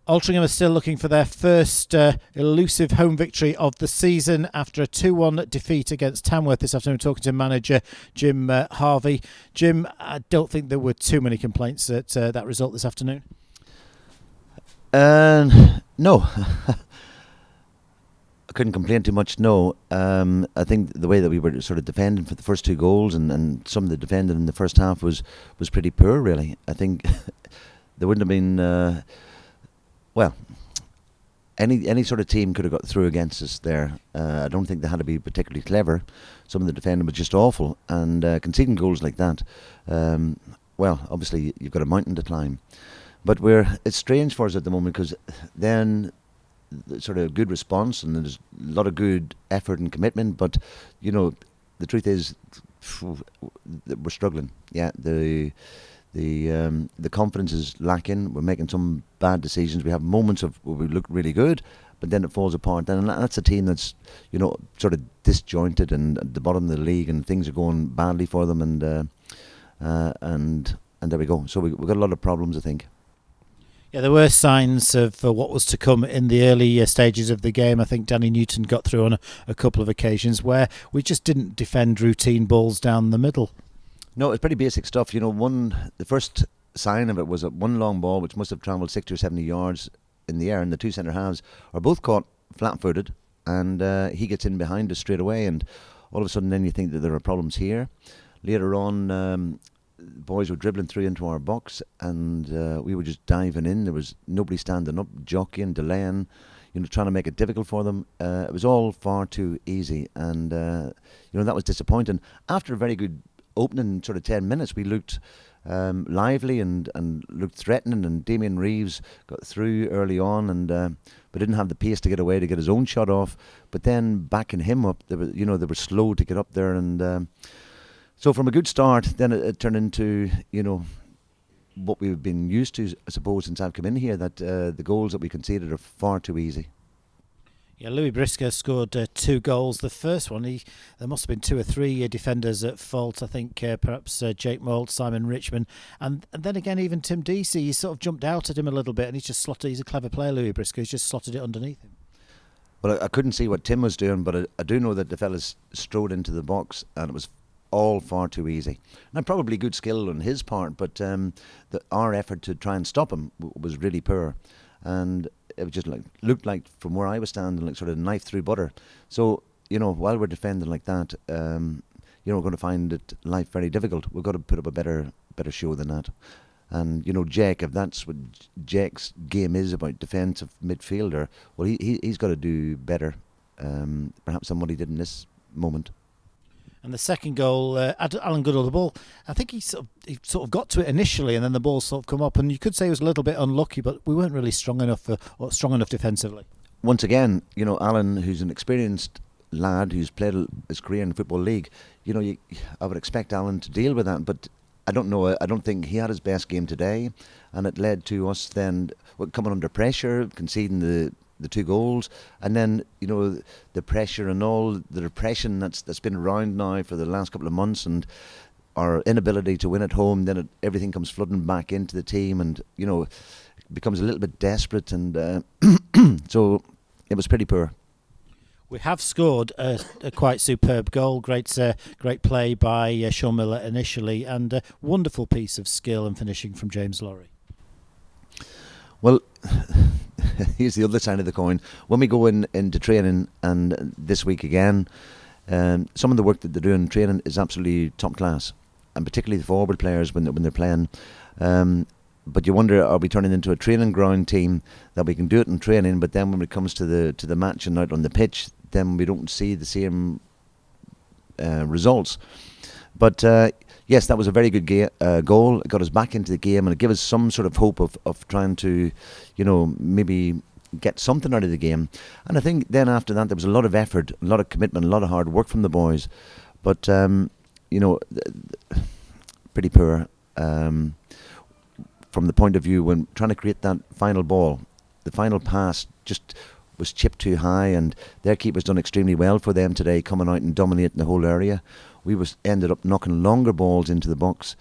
Altrincham are still looking for their first elusive home victory of the season after a 2-1 defeat against Tamworth this afternoon. Talking to manager Jim Harvey. Jim, I don't think there were too many complaints at that result this afternoon. No. I couldn't complain too much, no. I think the way that we were sort of defending for the first two goals and some of the defending in the first half was pretty poor, really. I think there wouldn't have been... any sort of team could have got through against us there. I don't think they had to be particularly clever. Some of the defending was just awful, and conceding goals like that, obviously you've got a mountain to climb. But it's strange for us at the moment, because then sort of good response and there's a lot of good effort and commitment, but the truth is we're struggling. The confidence is lacking. We're making some bad decisions. We have moments where we look really good, but then it falls apart. And that's a team that's sort of disjointed and at the bottom of the league, and things are going badly for them. And there we go. So we've got a lot of problems, I think. Yeah, there were signs of what was to come in the early stages of the game. I think Danny Newton got through on a couple of occasions where we just didn't defend routine balls down the middle. No, it's pretty basic stuff. The first sign of it was one long ball which must have travelled 60 or 70 yards in the air, and the two centre halves are both caught flat-footed, and he gets in behind us straight away, and all of a sudden then you think that there are problems here. Later on, boys were dribbling through into our box, and we were just diving in. There was nobody standing up, jockeying, delaying, trying to make it difficult for them. It was all far too easy, and that was disappointing. After a very good opening sort of 10 minutes, we looked lively and looked threatening, and Damien Reeves got through early on, and but didn't have the pace to get away to get his own shot off. But then backing him up, they were slow to get up there, and so from a good start, then it turned into what we've been used to, I suppose, since I've come in here, that the goals that we conceded are far too easy. Yeah, Louis Briscoe scored 2 goals. The first one, there must have been 2 or 3 defenders at fault. I think perhaps Jake Moult, Simon Richmond, and then again even Tim Deasy. He sort of jumped out at him a little bit, and he's just slotted. He's a clever player, Louis Briscoe. He's just slotted it underneath him. Well, I couldn't see what Tim was doing, but I do know that the fellas strode into the box, and it was all far too easy. And probably good skill on his part, but our effort to try and stop him was really poor, and it was just looked like from where I was standing like sort of knife through butter. So while we're defending like that, we're going to find life very difficult. We've got to put up a better show than that. And Jack, if that's what Jack's game is about, defensive midfielder, well, he's got to do better, perhaps than what he did in this moment. And the second goal, Alan Goodall, the ball, I think he sort of got to it initially, and then the ball sort of come up, and you could say he was a little bit unlucky, but we weren't really strong enough defensively. Once again, Alan, who's an experienced lad who's played his career in the Football League, I would expect Alan to deal with that, but I don't know. I don't think he had his best game today, and it led to us then coming under pressure, conceding the 2 goals, and then the pressure and all the depression that's been around now for the last couple of months, and our inability to win at home. Then everything comes flooding back into the team, and it becomes a little bit desperate, and so it was pretty poor. We have scored a quite superb goal. Great play by Sean Miller initially, and a wonderful piece of skill and finishing from James Lorry. Well, here's the other side of the coin. When we go into training, and this week again, some of the work that they're doing in training is absolutely top class, and particularly the forward players when they're playing. But you wonder, are we turning into a training ground team that we can do it in training, but then when it comes to the match and out on the pitch, then we don't see the same results. But yes, that was a very good goal. It got us back into the game, and it gave us some sort of hope of trying to, maybe get something out of the game. And I think then after that there was a lot of effort, a lot of commitment, a lot of hard work from the boys. But pretty poor from the point of view when trying to create that final ball. The final pass just was chipped too high, and their keeper's done extremely well for them today, coming out and dominating the whole area. We ended up knocking longer balls into the box,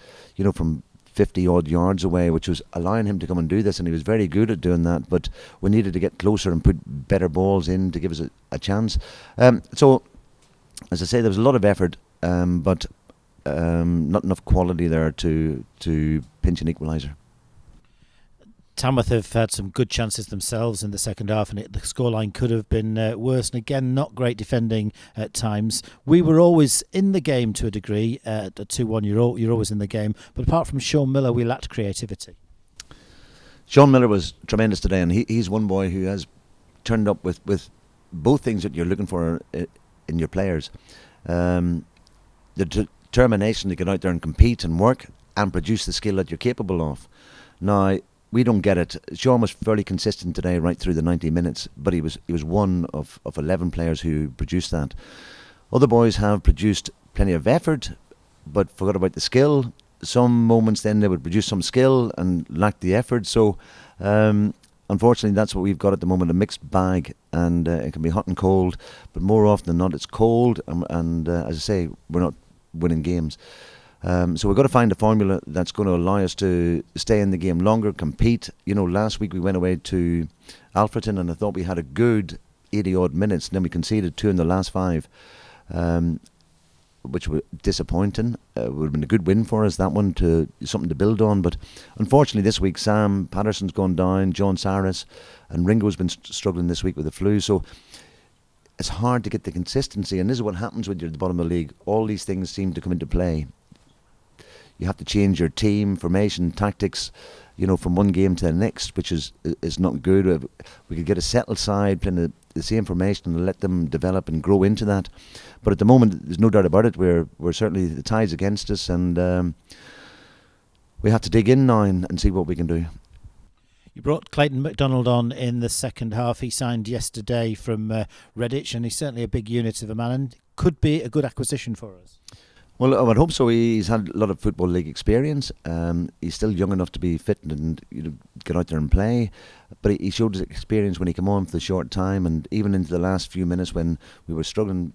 from 50 odd yards away, which was allowing him to come and do this, and he was very good at doing that, but we needed to get closer and put better balls in to give us a chance. So as I say, there was a lot of effort, but not enough quality there to pinch an equaliser. Tamworth have had some good chances themselves in the second half, and the scoreline could have been worse. And again, not great defending at times. We were always in the game to a degree. At 2-1, you're always in the game. But apart from Sean Miller, we lacked creativity. Sean Miller was tremendous today, and he's one boy who has turned up with both things that you're looking for in your players. The determination to get out there and compete and work and produce the skill that you're capable of. Now, we don't get it. Sean was fairly consistent today right through the 90 minutes, but he was one of 11 players who produced that. Other boys have produced plenty of effort, but forgot about the skill. Some moments then they would produce some skill and lack the effort. So unfortunately that's what we've got at the moment, a mixed bag, and it can be hot and cold, but more often than not it's cold, and as I say, we're not winning games. So we've got to find a formula that's going to allow us to stay in the game longer, compete. You know, last week we went away to Altrincham and I thought we had a good 80 odd minutes, and then we conceded 2 in the last 5, which were disappointing. It would have been a good win for us, that one, to something to build on. But unfortunately this week Sam Patterson's gone down, John Saris, and Ringo's been struggling this week with the flu. So it's hard to get the consistency, and this is what happens when you're at the bottom of the league. All these things seem to come into play. You have to change your team, formation, tactics, you know, from one game to the next, which is not good. We could get a settled side playing the same formation and let them develop and grow into that. But at the moment, there's no doubt about it. We're certainly, the tide's against us, and we have to dig in now and see what we can do. You brought Clayton MacDonald on in the second half. He signed yesterday from Redditch, and he's certainly a big unit of a man and could be a good acquisition for us. Well, I would hope so. He's had a lot of Football League experience. He's still young enough to be fit and get out there and play. But he showed his experience when he came on for the short time, and even into the last few minutes when we were struggling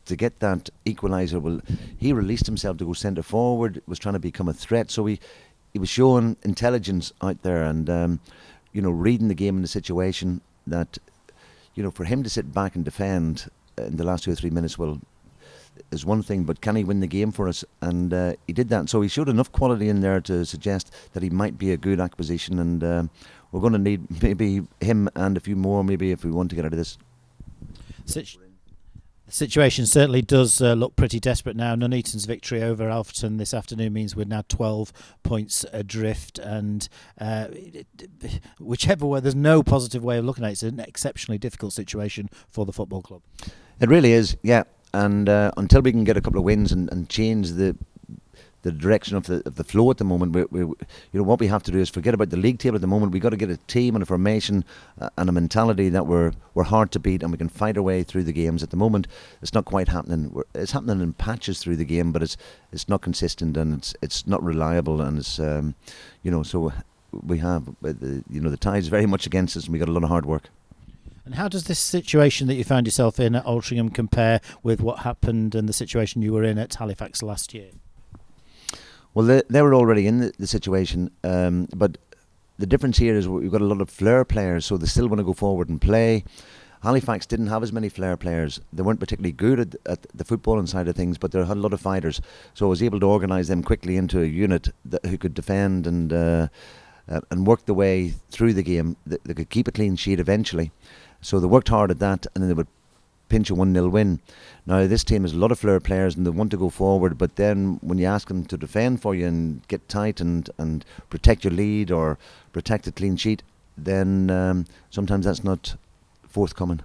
to get that equaliser. Well, he released himself to go centre forward, was trying to become a threat. So he was showing intelligence out there, and reading the game and the situation. That for him to sit back and defend in the last 2 or 3 minutes, well, is one thing, but can he win the game for us? And he did that. So he showed enough quality in there to suggest that he might be a good acquisition, and we're going to need maybe him and a few more, maybe, if we want to get out of this. The situation certainly does look pretty desperate now. Nuneaton's victory over Alfreton this afternoon means we're now 12 points adrift, and whichever way, there's no positive way of looking at it. It's an exceptionally difficult situation for the football club. It really is, yeah. And until we can get a couple of wins and change the direction of the flow at the moment, what we have to do is forget about the league table at the moment. We've got to get a team and a formation and a mentality that we're hard to beat, and we can fight our way through the games. At the moment, it's not quite happening. It's happening in patches through the game, but it's not consistent, and it's not reliable, and it's so we have the tide's very much against us, and we got a lot of hard work. And how does this situation that you found yourself in at Altrincham compare with what happened and the situation you were in at Halifax last year? Well, they were already in the situation, but the difference here is we've got a lot of flair players, so they still want to go forward and play. Halifax didn't have as many flair players. They weren't particularly good at the footballing side of things, but they had a lot of fighters. So I was able to organise them quickly into a unit who could defend and work the way through the game. They could keep a clean sheet eventually. So they worked hard at that, and then they would pinch a 1-0 win. Now this team has a lot of flair players, and they want to go forward, but then when you ask them to defend for you and get tight and protect your lead or protect a clean sheet, then sometimes that's not forthcoming.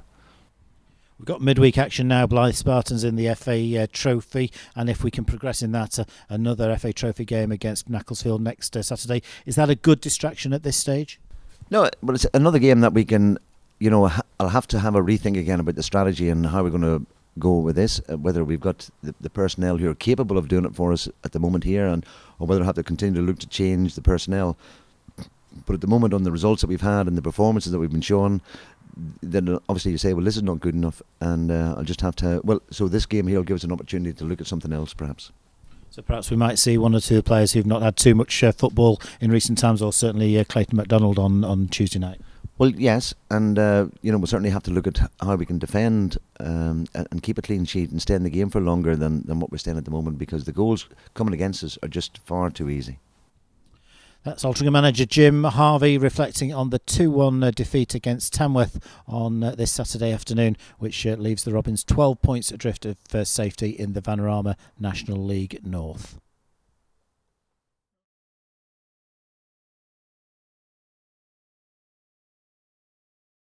We've got midweek action now. Blythe Spartans in the FA Trophy, and if we can progress in that, another FA Trophy game against Macclesfield next Saturday. Is that a good distraction at this stage? No, but it's another game that we can... I'll have to have a rethink again about the strategy and how we're going to go with this, whether we've got the personnel who are capable of doing it for us at the moment here, or whether I have to continue to look to change the personnel. But at the moment, on the results that we've had and the performances that we've been showing, then obviously you say, well, this is not good enough, and I'll just have to... so this game here will give us an opportunity to look at something else, perhaps. So perhaps we might see one or two players who've not had too much football in recent times, or certainly Clayton MacDonald on Tuesday night. Well, yes, and we'll certainly have to look at how we can defend and keep a clean sheet and stay in the game for longer than what we're staying at the moment, because the goals coming against us are just far too easy. That's Altrincham manager Jim Harvey reflecting on the 2-1 defeat against Tamworth on this Saturday afternoon, which leaves the Robins 12 points adrift of safety in the Vanarama National League North.